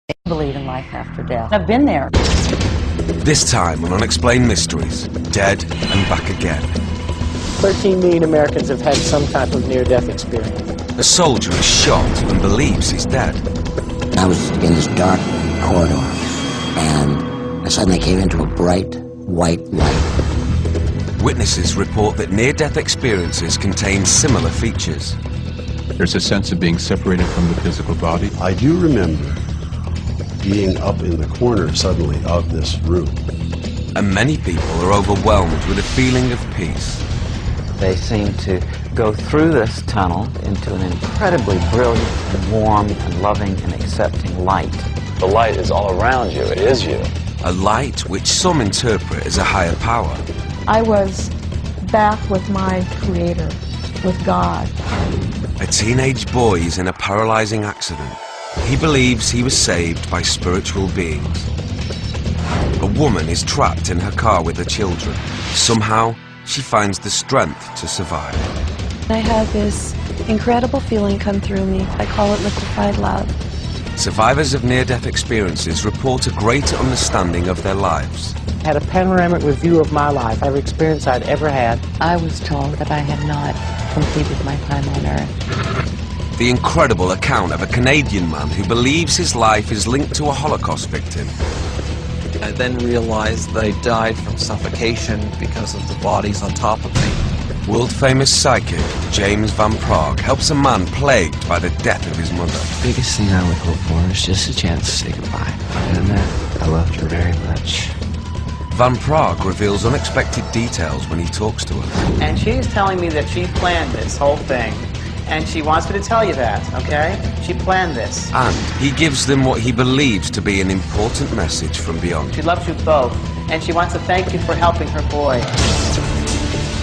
I believe in life after death. I've been there. This time on Unexplained Mysteries, Dead and Back Again. 13 million Americans have had some type of near-death experience. A soldier is shot and believes he's dead. I was in this dark corridor, and I suddenly came into a bright, white light. Witnesses report that near-death experiences contain similar features. There's a sense of being separated from the physical body. I do remember being up in the corner suddenly of this room. And many people are overwhelmed with a feeling of peace. They seem to go through this tunnel into an incredibly brilliant and warm and loving and accepting light. The light is all around you. It is you. A light which some interpret as a higher power. I was back with my Creator, with God. A teenage boy is in a paralyzing accident. He believes he was saved by spiritual beings. A woman is trapped in her car with her children. Somehow, she finds the strength to survive. I had this incredible feeling come through me. I call it liquefied love. Survivors of near-death experiences report a greater understanding of their lives. I had a panoramic review of my life, every experience I'd ever had. I was told that I had not completed my time on Earth. The incredible account of a Canadian man who believes his life is linked to a Holocaust victim. I then realized that I died from suffocation because of the bodies on top of me. World-famous psychic James Van Praagh helps a man plagued by the death of his mother. The biggest thing I would hope for is just a chance to say goodbye. Other than that, I loved her very much. Van Praagh reveals unexpected details when he talks to her. And she's telling me that she planned this whole thing. And she wants me to tell you that, okay? She planned this. And he gives them what he believes to be an important message from beyond. She loves you both, and she wants to thank you for helping her boy.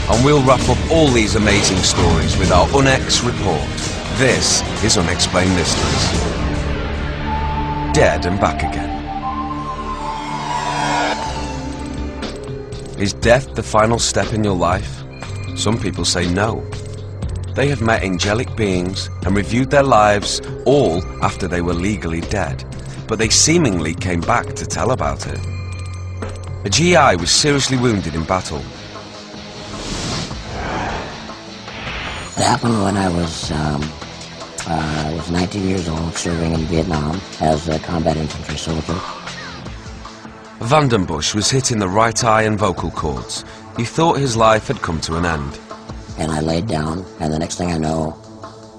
And we'll wrap up all these amazing stories with our UNEX report. This is Unexplained Mysteries. Dead and Back Again. Is death the final step in your life? Some people say no. They have met angelic beings and reviewed their lives all after they were legally dead, but they seemingly came back to tell about it. A GI was seriously wounded in battle. It happened when I was 19 years old, serving in Vietnam as a combat infantry soldier. Vandenbush was hit in the right eye and vocal cords. He thought his life had come to an end. And I laid down, and the next thing I know,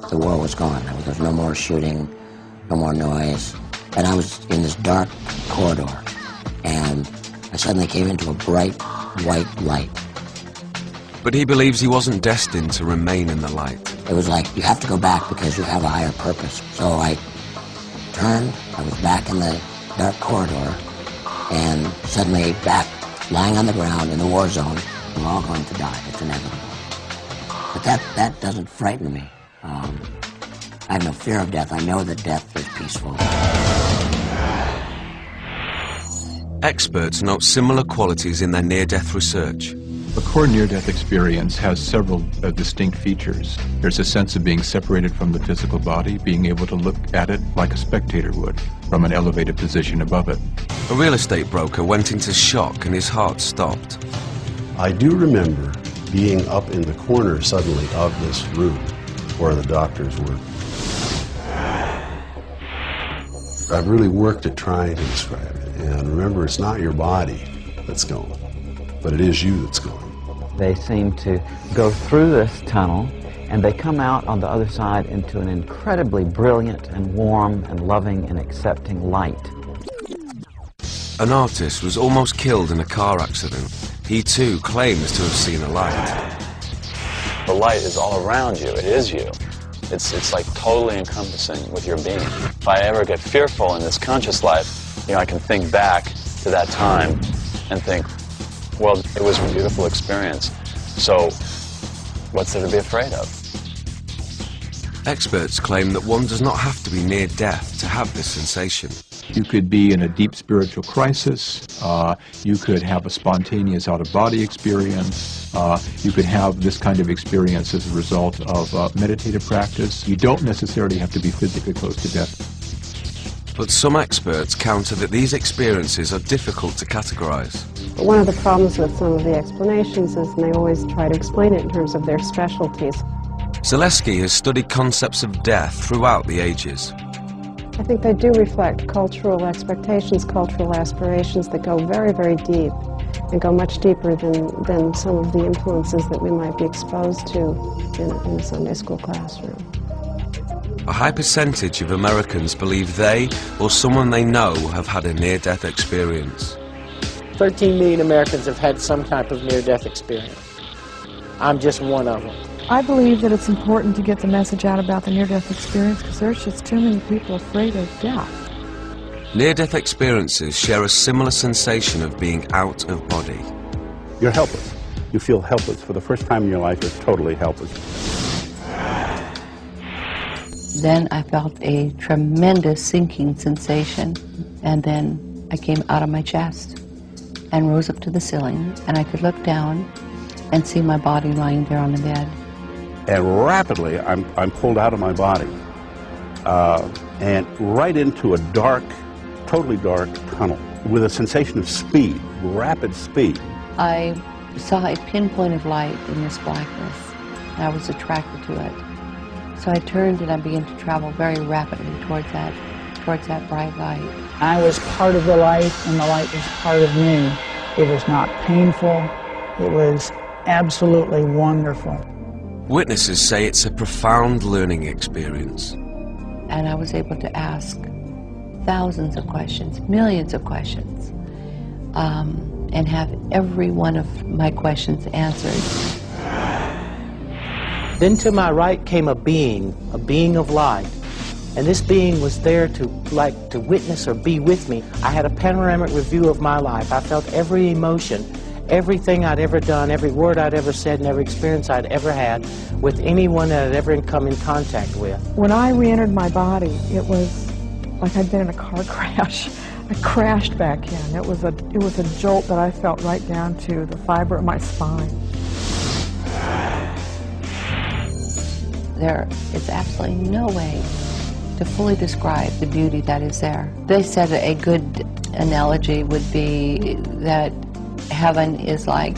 the war was gone. There was no more shooting, no more noise. And I was in this dark corridor, and I suddenly came into a bright, white light. But he believes he wasn't destined to remain in the light. It was like, you have to go back because you have a higher purpose. So I turned, I was back in the dark corridor, and suddenly back, lying on the ground in the war zone. We're all going to die, it's inevitable. But that doesn't frighten me. I have no fear of death. I know that death is peaceful. Experts note similar qualities in their near-death research. A core near-death experience has several distinct features. There's a sense of being separated from the physical body, being able to look at it like a spectator would, from an elevated position above it. A real estate broker went into shock and his heart stopped. I do remember being up in the corner suddenly of this room where the doctors were. I've really worked at trying to describe it. And remember, it's not your body that's going, but it is you that's going. They seem to go through this tunnel, and they come out on the other side into an incredibly brilliant and warm and loving and accepting light. An artist was almost killed in a car accident. He too claims to have seen a light. The light is all around you. It is you. It's like totally encompassing with your being. If I ever get fearful in this conscious life, I can think back to that time and think, well, it was a beautiful experience. So what's there to be afraid of? Experts claim that one does not have to be near death to have this sensation. You could be in a deep spiritual crisis. You could have a spontaneous out-of-body experience. You could have this kind of experience as a result of meditative practice. You don't necessarily have to be physically close to death. But some experts counter that these experiences are difficult to categorize. But one of the problems with some of the explanations is they always try to explain it in terms of their specialties. Zaleski has studied concepts of death throughout the ages. I think they do reflect cultural expectations, cultural aspirations that go very, very deep and go much deeper than some of the influences that we might be exposed to in a Sunday school classroom. A high percentage of Americans believe they or someone they know have had a near-death experience. 13 million Americans have had some type of near-death experience. I'm just one of them. I believe that it's important to get the message out about the near-death experience because there's just too many people afraid of death. Near-death experiences share a similar sensation of being out of body. You're helpless. You feel helpless. For the first time in your life, you're totally helpless. Then I felt a tremendous sinking sensation, and then I came out of my chest and rose up to the ceiling, and I could look down and see my body lying there on the bed. And rapidly, I'm pulled out of my body and right into a dark, totally dark tunnel with a sensation of speed, rapid speed. I saw a pinpoint of light in this blackness, and I was attracted to it. So I turned and I began to travel very rapidly towards that bright light. I was part of the light, and the light was part of me. It was not painful. It was absolutely wonderful. Witnesses say it's a profound learning experience. And I was able to ask thousands of questions, millions of questions, and have every one of my questions answered. Then to my right came a being of light. And this being was there to witness or be with me. I had a panoramic review of my life. I felt every emotion, everything I'd ever done, every word I'd ever said, and every experience I'd ever had with anyone that I'd ever come in contact with. When I re-entered my body, it was like I'd been in a car crash. I crashed back in. It was a jolt that I felt right down to the fiber of my spine. There is absolutely no way to fully describe the beauty that is there. They said a good analogy would be that heaven is like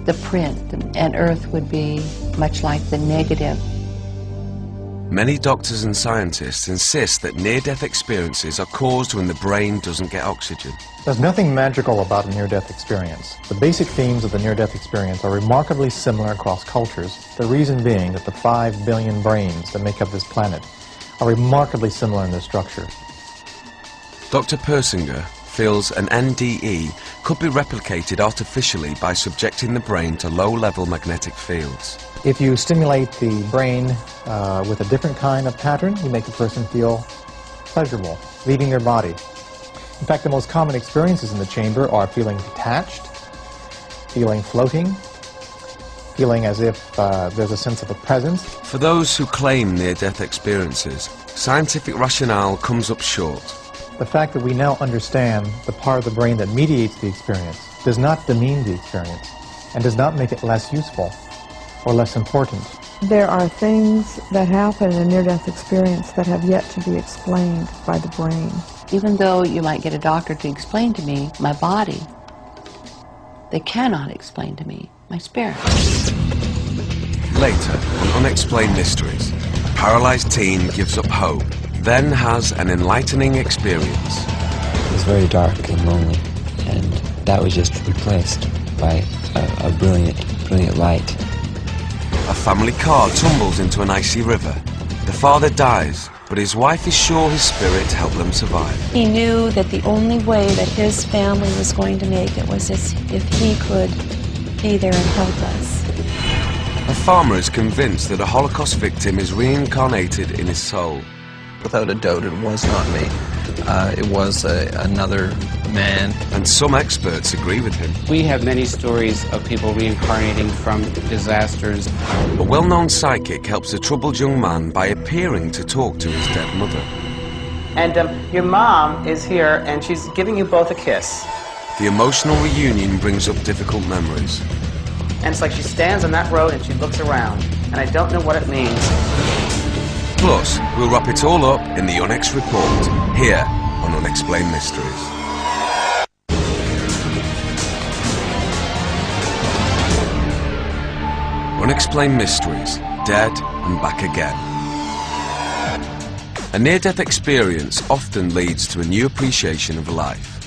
the print and earth would be much like the negative. Many doctors and scientists insist that near-death experiences are caused when the brain doesn't get oxygen. There's nothing magical about a near-death experience. The basic themes of the near-death experience are remarkably similar across cultures, the reason being that the 5 billion brains that make up this planet are remarkably similar in their structure. Dr. Persinger feels an NDE could be replicated artificially by subjecting the brain to low-level magnetic fields. If you stimulate the brain with a different kind of pattern, you make the person feel pleasurable, leaving their body. In fact, the most common experiences in the chamber are feeling detached, feeling floating, feeling as if there's a sense of a presence. For those who claim near-death experiences, scientific rationale comes up short. The fact that we now understand the part of the brain that mediates the experience does not demean the experience and does not make it less useful or less important. There are things that happen in a near-death experience that have yet to be explained by the brain. Even though you might get a doctor to explain to me my body, they cannot explain to me my spirit. Later, on Unexplained Mysteries, a paralyzed teen gives up hope, then has an enlightening experience. It was very dark and lonely, and that was just replaced by a brilliant light. A family car tumbles into an icy river. The father dies, but his wife is sure his spirit helped them survive. He knew that the only way that his family was going to make it was if he could be there and help us. A farmer is convinced that a Holocaust victim is reincarnated in his soul. Without a doubt, it was not me. It was another man. And some experts agree with him. We have many stories of people reincarnating from disasters. A well-known psychic helps a troubled young man by appearing to talk to his dead mother. And your mom is here, and she's giving you both a kiss. The emotional reunion brings up difficult memories. And it's like she stands on that road and she looks around, and I don't know what it means. Plus, we'll wrap it all up in the Onyx Report, here on Unexplained Mysteries. Unexplained Mysteries, Dead and Back Again. A near-death experience often leads to a new appreciation of life.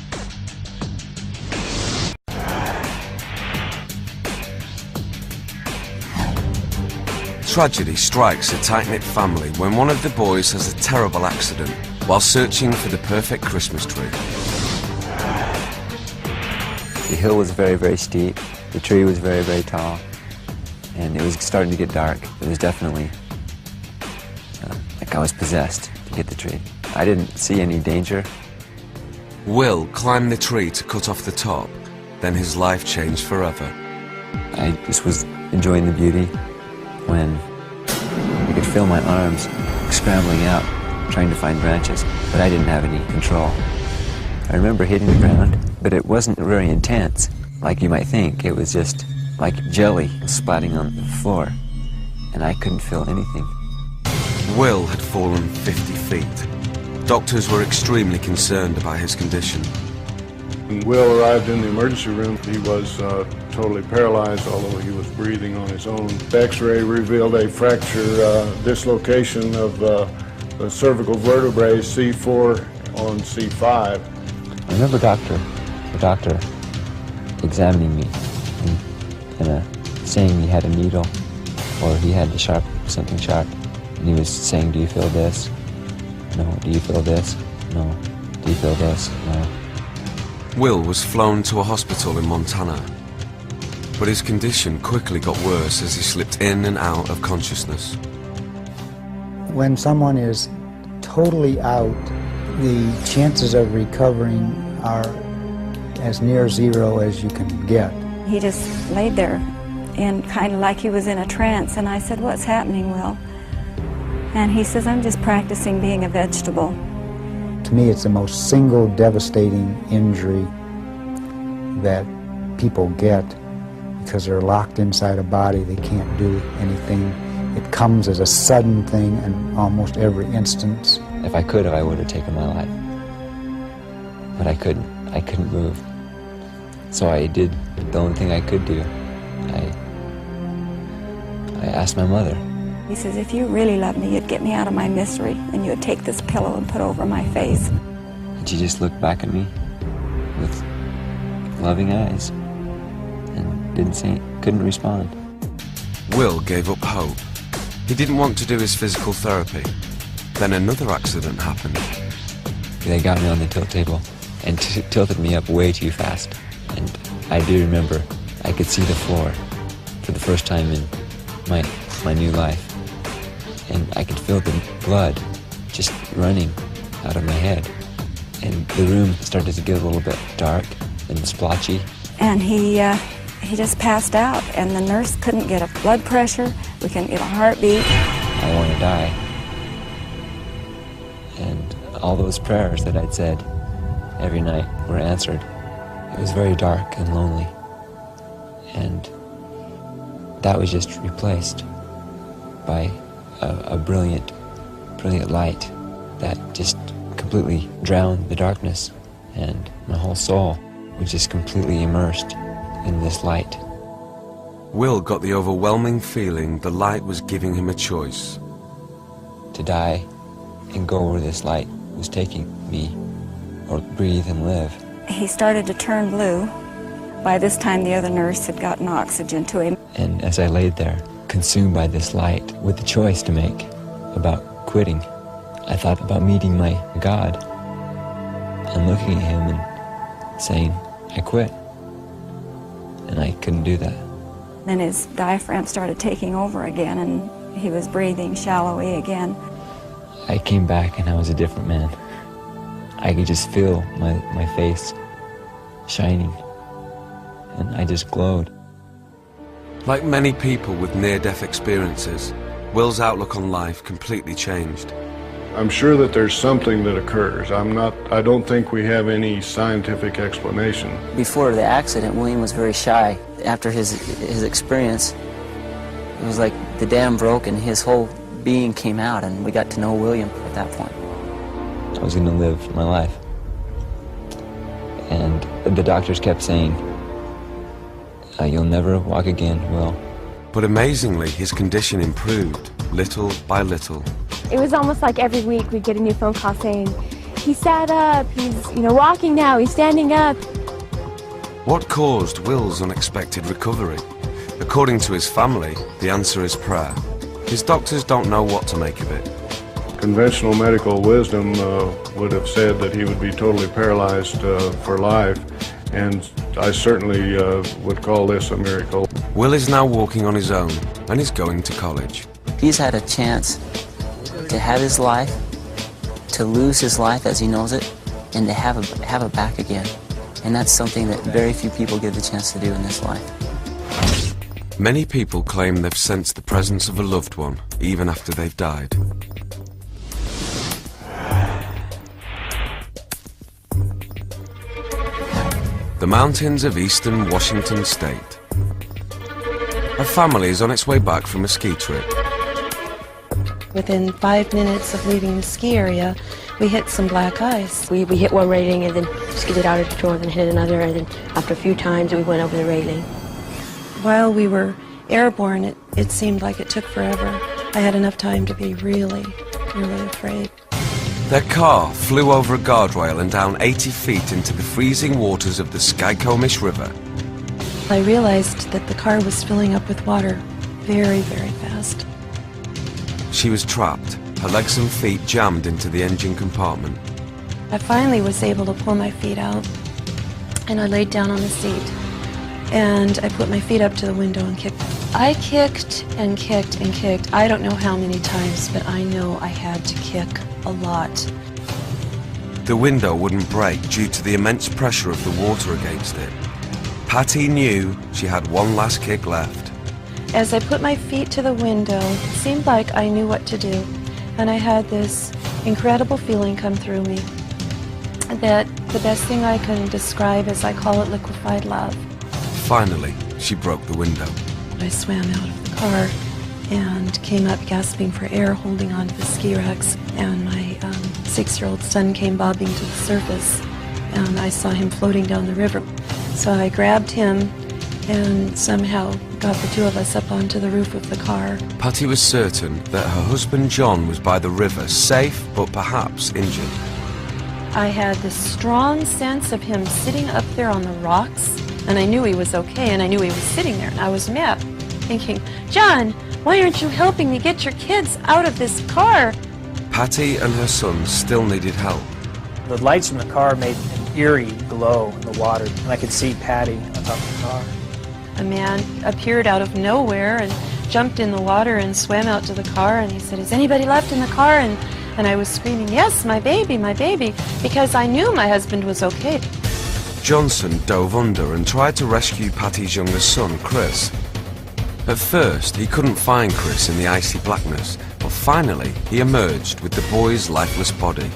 Tragedy strikes a tight-knit family when one of the boys has a terrible accident while searching for the perfect Christmas tree. The hill was very, very steep. The tree was very, very tall. And it was starting to get dark. It was definitely like I was possessed to get the tree. I didn't see any danger. Will climbed the tree to cut off the top, then his life changed forever. I just was enjoying the beauty when I could feel my arms scrambling out, trying to find branches, but I didn't have any control. I remember hitting the ground, but it wasn't very intense, like you might think. It was just like jelly splatting on the floor, and I couldn't feel anything. Will had fallen 50 feet. Doctors were extremely concerned about his condition. When Will arrived in the emergency room, he was totally paralyzed, although he was breathing on his own. The X-ray revealed a fracture dislocation of the cervical vertebrae C4 on C5. I remember the doctor examining me and saying he had a needle or he had something sharp, and he was saying, "Do you feel this? No. Do you feel this? No. Do you feel this? No." Will was flown to a hospital in Montana, but his condition quickly got worse as he slipped in and out of consciousness. When someone is totally out, the chances of recovering are as near zero as you can get. He just laid there and kind of like he was in a trance, and I said, "What's happening, Will?" And he says, "I'm just practicing being a vegetable." To me, it's the most single devastating injury that people get because they're locked inside a body. They can't do anything. It comes as a sudden thing in almost every instance. If I could have, I would have taken my life. But I couldn't. I couldn't move. So I did the only thing I could do. I asked my mother. He says, "If you really loved me, you'd get me out of my misery, and you'd take this pillow and put it over my face." And she just looked back at me with loving eyes and couldn't respond. Will gave up hope. He didn't want to do his physical therapy. Then another accident happened. They got me on the tilt table and tilted me up way too fast. And I do remember I could see the floor for the first time in my new life. And I could feel the blood just running out of my head. And the room started to get a little bit dark and splotchy. And he just passed out, and the nurse couldn't get a blood pressure. We couldn't get a heartbeat. I want to die. And all those prayers that I'd said every night were answered. It was very dark and lonely. And that was just replaced by a brilliant light that just completely drowned the darkness, and my whole soul was just completely immersed in this light. Will got the overwhelming feeling the light was giving him a choice. To die and go where this light was taking me, or breathe and live. He started to turn blue. By this time, the other nurse had gotten oxygen to him. And as I laid there, consumed by this light, with the choice to make about quitting, I thought about meeting my God and looking at him and saying, "I quit." And I couldn't do that. Then his diaphragm started taking over again, and he was breathing shallowly again. I came back and I was a different man. I could just feel my face shining, and I just glowed. Like many people with near-death experiences, Will's outlook on life completely changed. I'm sure that there's something that occurs. I don't think we have any scientific explanation. Before the accident, William was very shy. After his experience, it was like the dam broke and his whole being came out, and we got to know William at that point. I was going to live my life. And the doctors kept saying, you'll never walk again, Will. But amazingly, his condition improved, little by little. It was almost like every week we'd get a new phone call saying, he sat up, he's, walking now, he's standing up. What caused Will's unexpected recovery? According to his family, the answer is prayer. His doctors don't know what to make of it. Conventional medical wisdom would have said that he would be totally paralyzed for life, and I certainly would call this a miracle. Will is now walking on his own, and is going to college. He's had a chance to have his life, to lose his life as he knows it, and to have it back again. And that's something that very few people get the chance to do in this life. Many people claim they've sensed the presence of a loved one, even after they've died. The mountains of eastern Washington state. A family is on its way back from a ski trip. Within 5 minutes of leaving the ski area, we hit some black ice. We hit one railing and then skidded out of the shore, then hit another, and then after a few times we went over the railing. While we were airborne, it seemed like it took forever. I had enough time to be really, really afraid. Their car flew over a guardrail and down 80 feet into the freezing waters of the Skykomish River. I realized that the car was filling up with water very, very fast. She was trapped, her legs and feet jammed into the engine compartment. I finally was able to pull my feet out, and I laid down on the seat, and I put my feet up to the window and kicked. I kicked and kicked and kicked. I don't know how many times, but I know I had to kick a lot. The window wouldn't break due to the immense pressure of the water against it. Patty knew she had one last kick left. As I put my feet to the window, it seemed like I knew what to do, and I had this incredible feeling come through me that the best thing I can describe is, I call it liquefied love. Finally, she broke the window. I swam out of the car and came up gasping for air, holding on to the ski racks, and my 6-year-old son came bobbing to the surface, and I saw him floating down the river. So I grabbed him and somehow got the two of us up onto the roof of the car. Patty was certain that her husband John was by the river, safe but perhaps injured. I had this strong sense of him sitting up there on the rocks, and I knew he was okay, and I knew he was sitting there, and I was mad, thinking, John, why aren't you helping me get your kids out of this car? Patty and her son still needed help. The lights from the car made an eerie glow in the water, and I could see Patty on top of the car. A man appeared out of nowhere and jumped in the water and swam out to the car, and he said, is anybody left in the car? And I was screaming, yes, my baby, because I knew my husband was okay. Johnson dove under and tried to rescue Patty's younger son, Chris. At first, he couldn't find Chris in the icy blackness, but finally he emerged with the boy's lifeless body.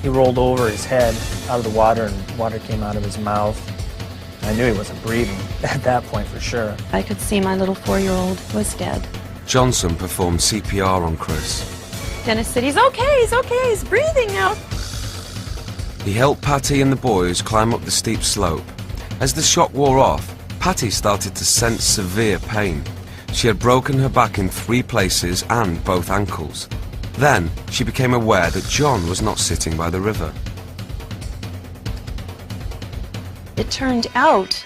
He rolled over his head out of the water, and water came out of his mouth. I knew he wasn't breathing at that point for sure. I could see my little 4-year-old was dead. Johnson performed CPR on Chris. Dennis said, he's okay, he's breathing now. He helped Patty and the boys climb up the steep slope. As the shock wore off, Patty started to sense severe pain. She had broken her back in 3 places and both ankles. Then, she became aware that John was not sitting by the river. It turned out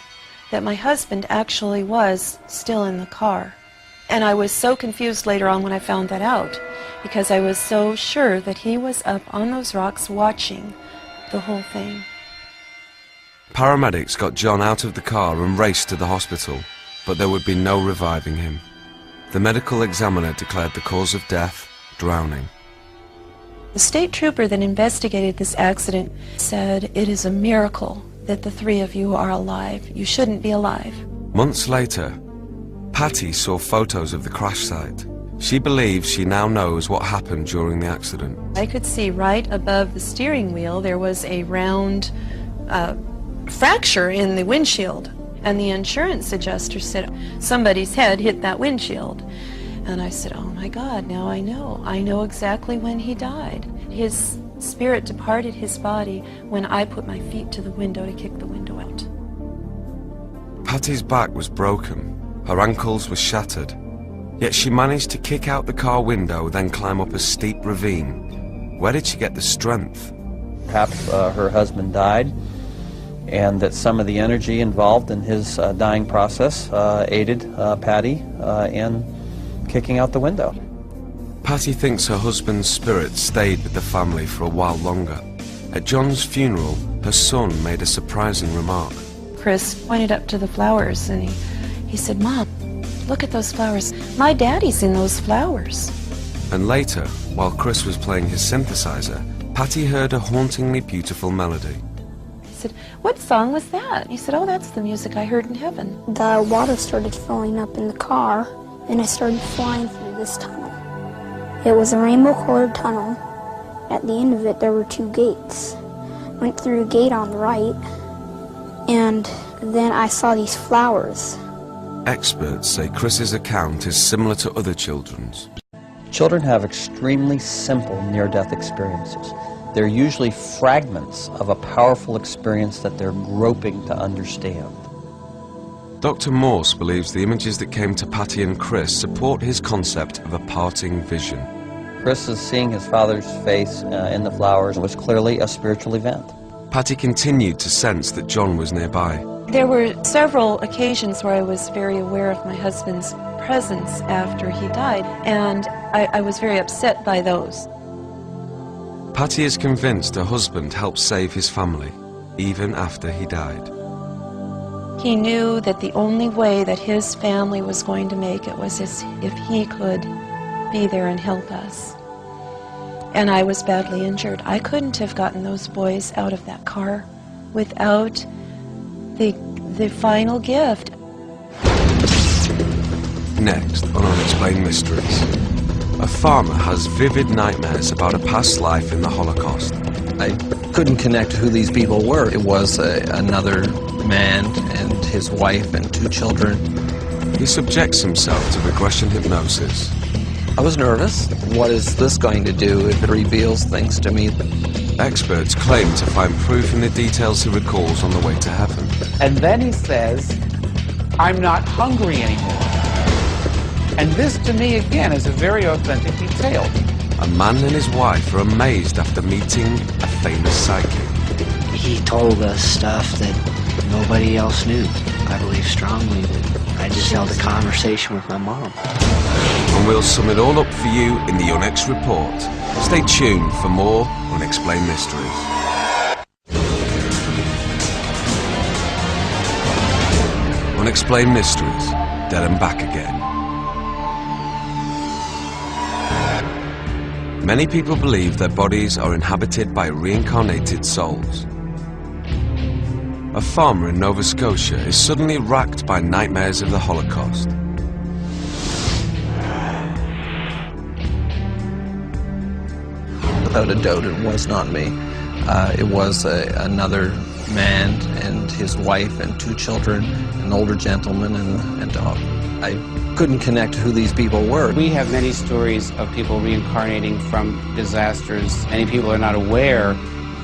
that my husband actually was still in the car. And I was so confused later on when I found that out, because I was so sure that he was up on those rocks watching the whole thing. Paramedics got John out of the car and raced to the hospital, but there would be no reviving him. The medical examiner declared the cause of death drowning. The state trooper that investigated this accident said, it is a miracle that the 3 of you are alive. You shouldn't be alive. Months later, Patty saw photos of the crash site. She believes she now knows what happened during the accident. I could see right above the steering wheel there was a round fracture in the windshield, and the insurance adjuster said somebody's head hit that windshield. And I said, oh my God, now I know exactly when he died. His spirit departed his body when I put my feet to the window to kick the window out. Patty's back was broken, her ankles were shattered, yet she managed to kick out the car window, then climb up a steep ravine. Where did she get the strength? Perhaps her husband died, and that some of the energy involved in his dying process aided Patty in kicking out the window. Patty thinks her husband's spirit stayed with the family for a while longer. At John's funeral, her son made a surprising remark. Chris pointed up to the flowers and he said, "Mom, look at those flowers. My daddy's in those flowers." And later, while Chris was playing his synthesizer, Patty heard a hauntingly beautiful melody. He said, "What song was that?" He said, "Oh, that's the music I heard in heaven." The water started filling up in the car, and I started flying through this tunnel. It was a rainbow-colored tunnel. At the end of it, there were 2 gates. Went through a gate on the right, and then I saw these flowers. Experts say Chris's account is similar to other children's. Children have extremely simple near-death experiences. They're usually fragments of a powerful experience that they're groping to understand. Dr. Morse believes the images that came to Patty and Chris support his concept of a parting vision. Chris is seeing his father's face in the flowers. It was clearly a spiritual event. Patty continued to sense that John was nearby. There were several occasions where I was very aware of my husband's presence after he died, and I was very upset by those. Patty is convinced her husband helped save his family, even after he died. He knew that the only way that his family was going to make it was if he could be there and help us. And I was badly injured. I couldn't have gotten those boys out of that car without the final gift. Next on Unexplained Mysteries, a farmer has vivid nightmares about a past life in the Holocaust. I couldn't connect who these people were. It was another man and his wife and 2 children. He subjects himself to regression hypnosis. I was nervous. What is this going to do if it reveals things to me? Experts claim to find proof in the details he recalls on the way to heaven. And then he says, "I'm not hungry anymore." And this, to me, again, is a very authentic detail. A man and his wife are amazed after meeting a famous psychic. He told us stuff that nobody else knew. I believe strongly that I just held a conversation with my mom. And we'll sum it all up for you in the UNX Report. Stay tuned for more Unexplained Mysteries. Unexplained Mysteries, Dead and Back Again. Many people believe their bodies are inhabited by reincarnated souls. A farmer in Nova Scotia is suddenly racked by nightmares of the Holocaust. Without a doubt, it was not me. It was another man and his wife and 2 children, an older gentleman and a dog. I couldn't connect who these people were. We have many stories of people reincarnating from disasters. Many people are not aware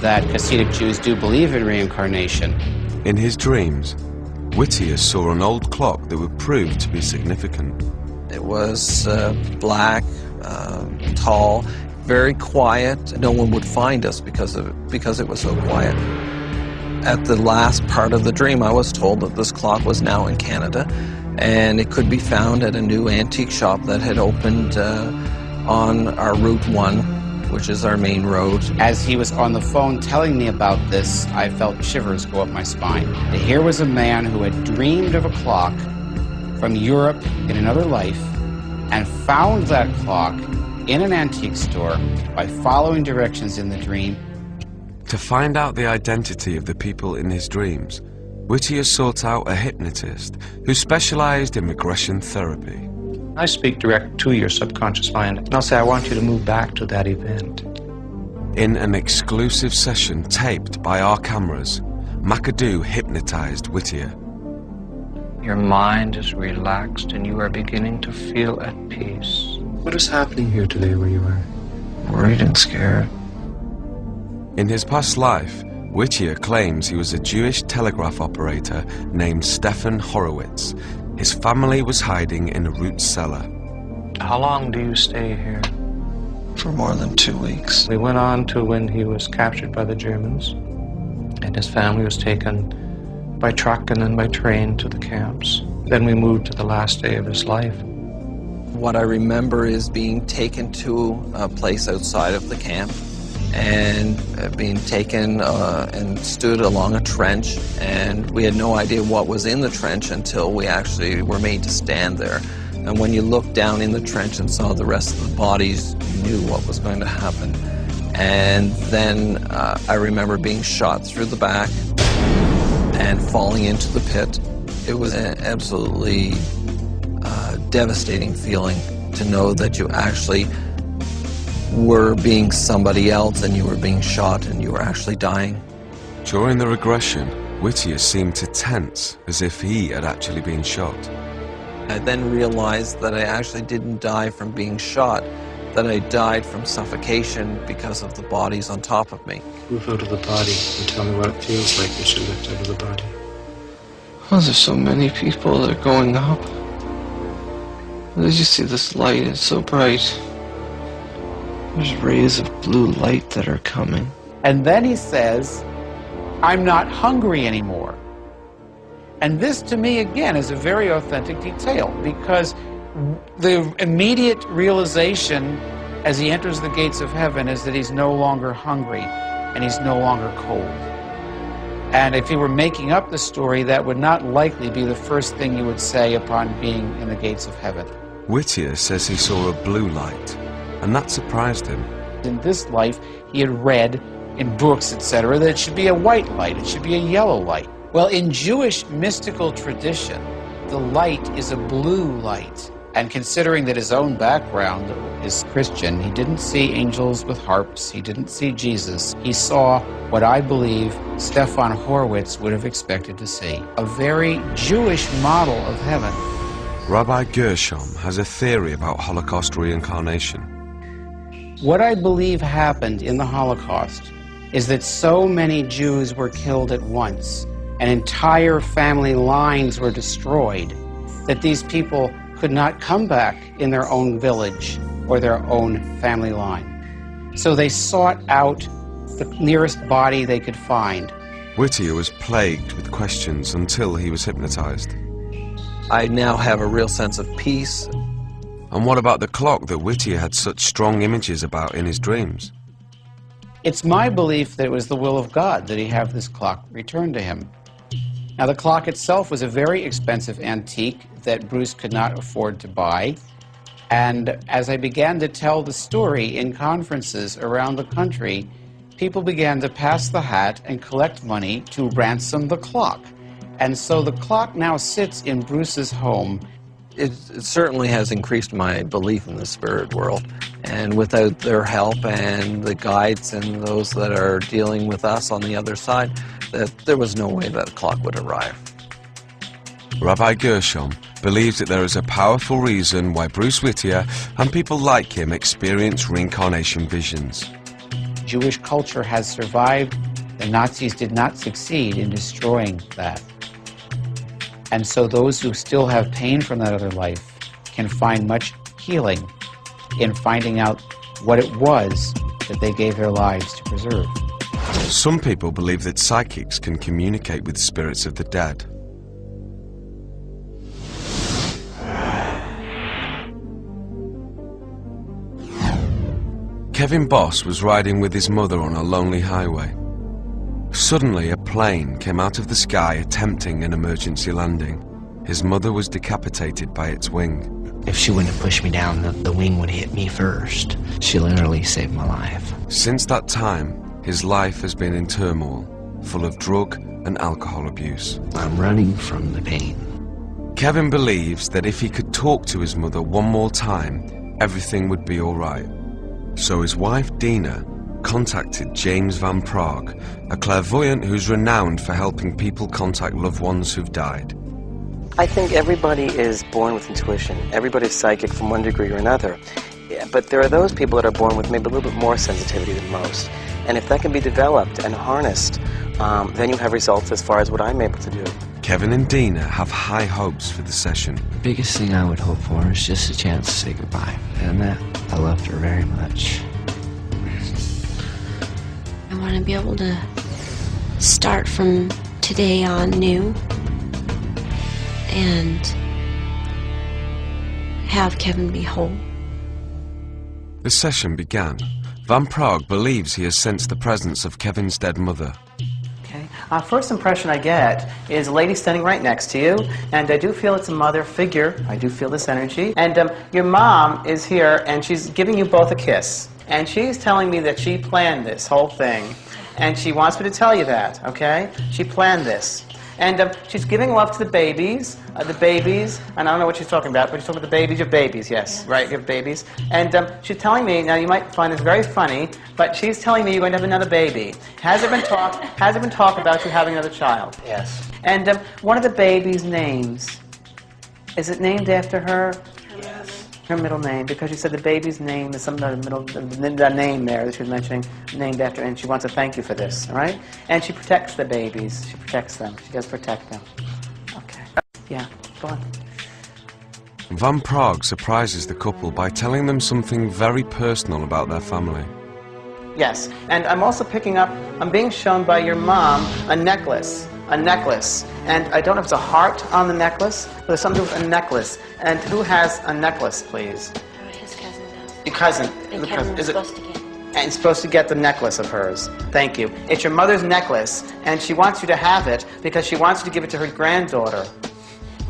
that Hasidic Jews do believe in reincarnation. In his dreams, Whittier saw an old clock that would prove to be significant. It was black, tall, very quiet. No one would find us because it was so quiet. At the last part of the dream, I was told that this clock was now in Canada, and it could be found at a new antique shop that had opened on our Route 1, which is our main road. As he was on the phone telling me about this, I felt shivers go up my spine. Here was a man who had dreamed of a clock from Europe in another life and found that clock in an antique store by following directions in the dream. To find out the identity of the people in his dreams, Whittier sought out a hypnotist who specialized in regression therapy. I speak direct to your subconscious mind, and I'll say, I want you to move back to that event. In an exclusive session taped by our cameras, McAdoo hypnotized Whittier. Your mind is relaxed and you are beginning to feel at peace. What is happening here today where you are? Worried and scared. In his past life, Whittier claims he was a Jewish telegraph operator named Stefan Horowitz. His family was hiding in a root cellar. How long do you stay here? For more than 2 weeks. We went on to when he was captured by the Germans, and his family was taken by truck and then by train to the camps. Then we moved to the last day of his life. What I remember is being taken to a place outside of the camp and being taken and stood along a trench, and we had no idea what was in the trench until we actually were made to stand there. And when you looked down in the trench and saw the rest of the bodies, you knew what was going to happen. And then I remember being shot through the back and falling into the pit. It was an absolutely devastating feeling to know that you actually were being somebody else and you were being shot and you were actually dying. During the regression, Whittier seemed to tense as if he had actually been shot. I then realized that I actually didn't die from being shot, that I died from suffocation because of the bodies on top of me. Move out of the body and tell me what it feels like as you lift out of the body. Oh, there's so many people that are going up. Did you see this light? It's so bright. There's rays of blue light that are coming. And then he says, I'm not hungry anymore. And this, to me, again, is a very authentic detail, because the immediate realization as he enters the gates of heaven is that he's no longer hungry and he's no longer cold. And if he were making up the story, that would not likely be the first thing you would say upon being in the gates of heaven. Whittier says he saw a blue light, and that surprised him. In this life, he had read in books, etc., that it should be a white light, it should be a yellow light. Well, in Jewish mystical tradition, the light is a blue light. And considering that his own background is Christian, he didn't see angels with harps, he didn't see Jesus. He saw what I believe Stefan Horowitz would have expected to see, a very Jewish model of heaven. Rabbi Gershom has a theory about Holocaust reincarnation. What I believe happened in the Holocaust is that so many Jews were killed at once, and entire family lines were destroyed, that these people could not come back in their own village or their own family line. So they sought out the nearest body they could find. Whittier was plagued with questions until he was hypnotized. I now have a real sense of peace. And what about the clock that Whittier had such strong images about in his dreams? It's my belief that it was the will of God that he have this clock returned to him. Now, the clock itself was a very expensive antique that Bruce could not afford to buy. And as I began to tell the story in conferences around the country, people began to pass the hat and collect money to ransom the clock. And so the clock now sits in Bruce's home. It certainly has increased my belief in the spirit world. And without their help and the guides and those that are dealing with us on the other side, that there was no way that clock would arrive. Rabbi Gershom believes that there is a powerful reason why Bruce Whittier and people like him experience reincarnation visions. Jewish culture has survived. The Nazis did not succeed in destroying that. And so those who still have pain from that other life can find much healing in finding out what it was that they gave their lives to preserve. Some people believe that psychics can communicate with spirits of the dead. Kevin Boss was riding with his mother on a lonely highway. Suddenly, a plane came out of the sky attempting an emergency landing. His mother was decapitated by its wing. If she wouldn't have pushed me down, the wing would hit me first. She literally saved my life. Since that time, his life has been in turmoil, full of drug and alcohol abuse. I'm running from the pain. Kevin believes that if he could talk to his mother one more time, everything would be all right. So his wife, Dina, contacted James Van Prague, a clairvoyant who's renowned for helping people contact loved ones who've died. I think everybody is born with intuition. Everybody's psychic from one degree or another. Yeah, but there are those people that are born with maybe a little bit more sensitivity than most. And if that can be developed and harnessed, then you have results as far as what I'm able to do. Kevin and Dina have high hopes for the session. The biggest thing I would hope for is just a chance to say goodbye. And that, I loved her very much. I want to be able to start from today on new and have Kevin be whole. The session began. Van Prague believes he has sensed the presence of Kevin's dead mother. First impression I get is a lady standing right next to you, and I do feel it's a mother figure. I do feel this energy. And your mom is here, and she's giving you both a kiss. And she's telling me that she planned this whole thing, and she wants me to tell you that, okay? She planned this. And she's giving love to the babies, and I don't know what she's talking about, but she's talking about the babies. You have babies, yes, right, you have babies. And she's telling me, now you might find this very funny, but she's telling me you're going to have another baby. Has there been talk about you having another child? Yes. And one of the baby's names, is it named after her? Yes. Her middle name, because she said the baby's name is some the name there that she was mentioning, named after, and she wants to thank you for this, all right? And she protects the babies. She protects them. She does protect them. Okay. Yeah, go on. Van Prague surprises the couple by telling them something very personal about their family. Yes, and I'm also picking up, I'm being shown by your mom a necklace. And I don't know if it's a heart on the necklace, but there's something with a necklace. And who has a necklace, please? His cousin does. Your cousin. And Kevin was supposed to get it. And supposed to get the necklace of hers. Thank you. It's your mother's necklace, and she wants you to have it because she wants you to give it to her granddaughter.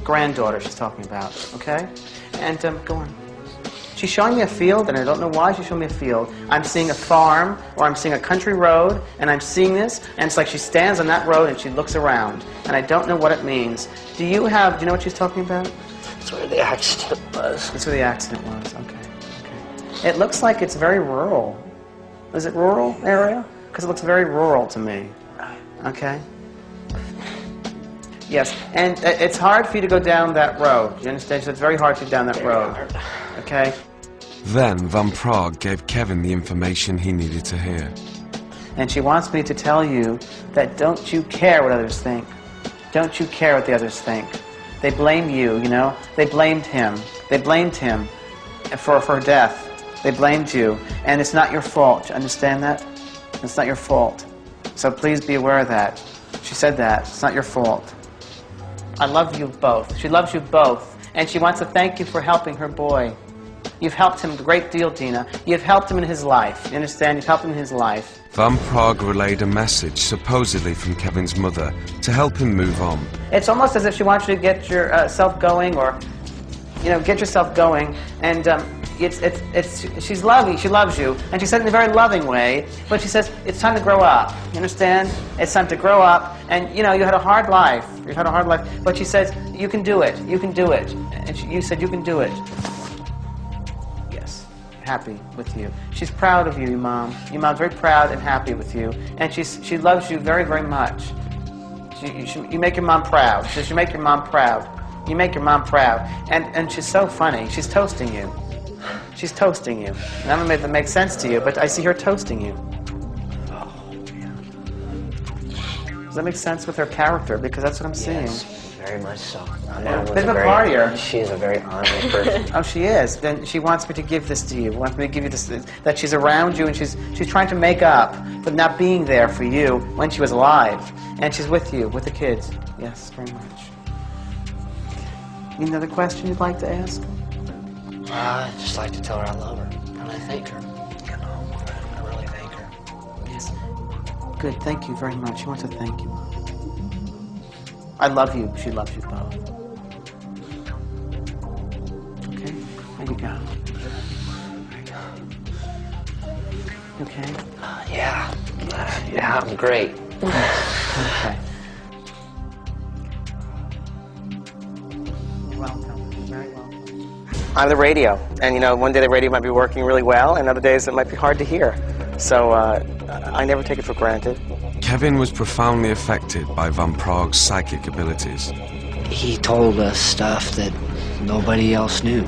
Granddaughter she's talking about, okay? And go on. She's showing me a field, and I don't know why she's showing me a field. I'm seeing a farm, or I'm seeing a country road, and I'm seeing this, and it's like she stands on that road and she looks around, and I don't know what it means. Do you know what she's talking about? That's where the accident was. That's where the accident was, okay. It looks like it's very rural. Is it rural area? Because it looks very rural to me. Okay. Yes, and it's hard for you to go down that road. You understand? So it's very hard to go down that road. Okay? Then Van Prague gave Kevin the information he needed to hear. And she wants me to tell you that don't you care what others think. Don't you care what the others think. They blame you, you know? They blamed him. They blamed him for her death. They blamed you. And it's not your fault. You understand that? It's not your fault. So please be aware of that. She said that. It's not your fault. I love you both. She loves you both. And she wants to thank you for helping her boy. You've helped him a great deal, Dina. You've helped him in his life. You understand? You've helped him in his life. Van Prague relayed a message, supposedly from Kevin's mother, to help him move on. It's almost as if she wants you to get yourself going, or, you know, get yourself going. And she's loving. She loves you, and she said it in a very loving way. But she says it's time to grow up. You understand? It's time to grow up. And you know, you had a hard life. You've had a hard life. But she says you can do it. You can do it. And you said you can do it. Yes, happy with you. She's proud of you, your mom. Your mom's very proud and happy with you, and she loves you very, very much. You make your mom proud. She says you make your mom proud. You make your mom proud. And she's so funny. She's toasting you. She's toasting you. And I don't know if that makes sense to you, but I see her toasting you. Does that make sense with her character? Because that's what I'm seeing. Yes, very much so. Bit of a partier. She is a very honorable person. Oh, she is. Then she wants me to give this to you. Wants me to give you this, that she's around you, and she's trying to make up for not being there for you when she was alive. And she's with you, with the kids. Yes, very much. Any other question you'd like to ask? I'd just like to tell her I love her, and I thank her. You know, I really thank her. Yes. Good, thank you very much. She wants to thank you. I love you. She loves you both. Okay, there you go. Okay? Yeah, I'm great. Okay. I'm the radio, and you know, one day the radio might be working really well, and other days it might be hard to hear. So I never take it for granted. Kevin was profoundly affected by Van Prague's psychic abilities. He told us stuff that nobody else knew,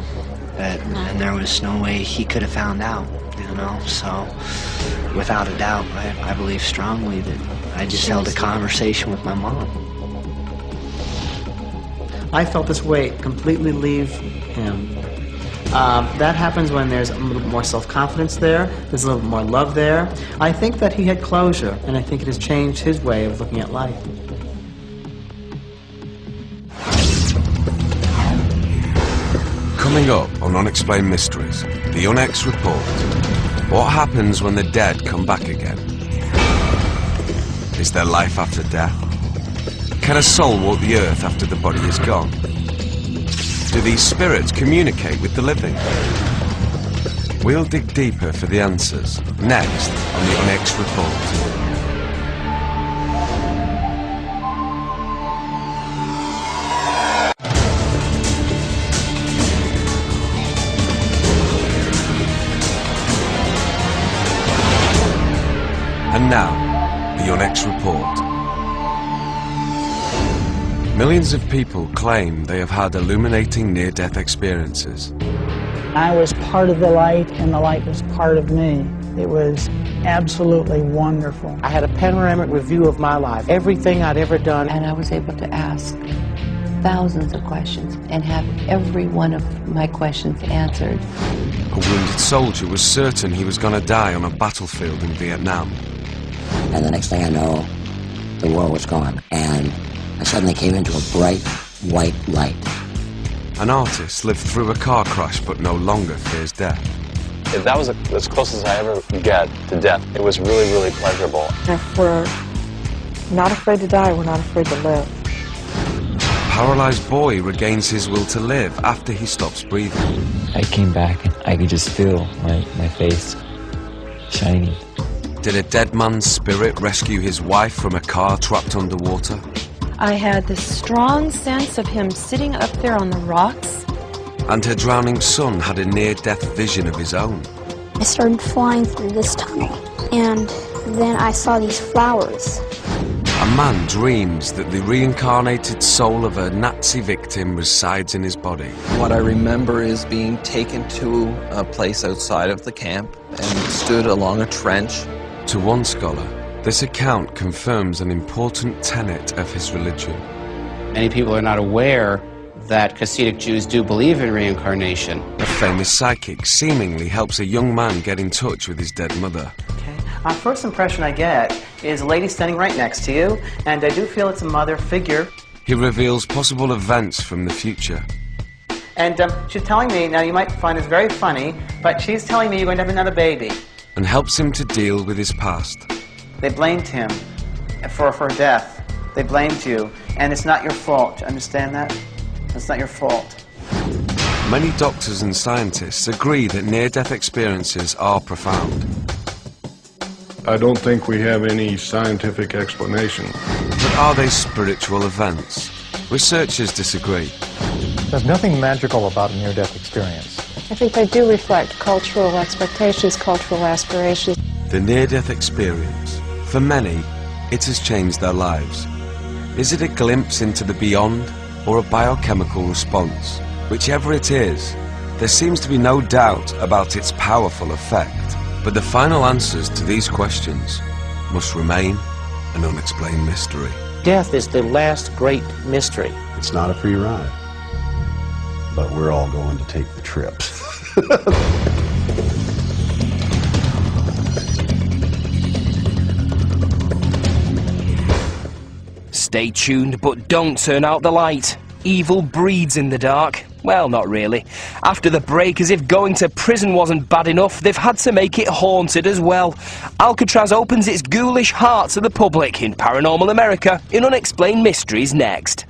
and there was no way he could have found out. You you know, so without a doubt, I believe strongly that I just held a conversation with my mom. I felt this weight completely leave him. That happens when there's a little more self-confidence there, there's a little more love there. I think that he had closure, and I think it has changed his way of looking at life. Coming up on Unexplained Mysteries, the UNX report. What happens when the dead come back again? Is there life after death? Can a soul walk the earth after the body is gone? Do these spirits communicate with the living? We'll dig deeper for the answers next on the UNX report. And now, the UNX report. Millions of people claim they have had illuminating near-death experiences. I was part of the light, and the light was part of me. It was absolutely wonderful. I had a panoramic review of my life, everything I'd ever done. And I was able to ask thousands of questions and have every one of my questions answered. A wounded soldier was certain he was going to die on a battlefield in Vietnam. And the next thing I know, the war was gone, and I suddenly came into a bright, white light. An artist lived through a car crash but no longer fears death. If that was as close as I ever get to death, it was really, really pleasurable. If we're not afraid to die, we're not afraid to live. A paralyzed boy regains his will to live after he stops breathing. I came back and I could just feel my face shining. Did a dead man's spirit rescue his wife from a car trapped underwater? I had this strong sense of him sitting up there on the rocks. And her drowning son had a near-death vision of his own. I started flying through this tunnel, and then I saw these flowers. A man dreams that the reincarnated soul of a Nazi victim resides in his body. What I remember is being taken to a place outside of the camp and stood along a trench. To one scholar, this account confirms an important tenet of his religion. Many people are not aware that Hasidic Jews do believe in reincarnation. A famous psychic seemingly helps a young man get in touch with his dead mother. Okay. First impression I get is a lady standing right next to you, and I do feel it's a mother figure. He reveals possible events from the future. And she's telling me, now you might find this very funny, but she's telling me you're going to have another baby. And helps him to deal with his past. They blamed him for death. They blamed you, and it's not your fault. Understand that? It's not your fault. Many doctors and scientists agree that near-death experiences are profound. I don't think we have any scientific explanation. But are they spiritual events? Researchers disagree. There's nothing magical about a near-death experience. I think they do reflect cultural expectations, cultural aspirations. The near-death experience, for many, it has changed their lives. Is it a glimpse into the beyond or a biochemical response? Whichever it is, there seems to be no doubt about its powerful effect. But the final answers to these questions must remain an unexplained mystery. Death is the last great mystery. It's not a free ride, but we're all going to take the trip. Stay tuned, but don't turn out the light. Evil breeds in the dark. Well, not really. After the break, as if going to prison wasn't bad enough, they've had to make it haunted as well. Alcatraz opens its ghoulish heart to the public in Paranormal America in Unexplained Mysteries next.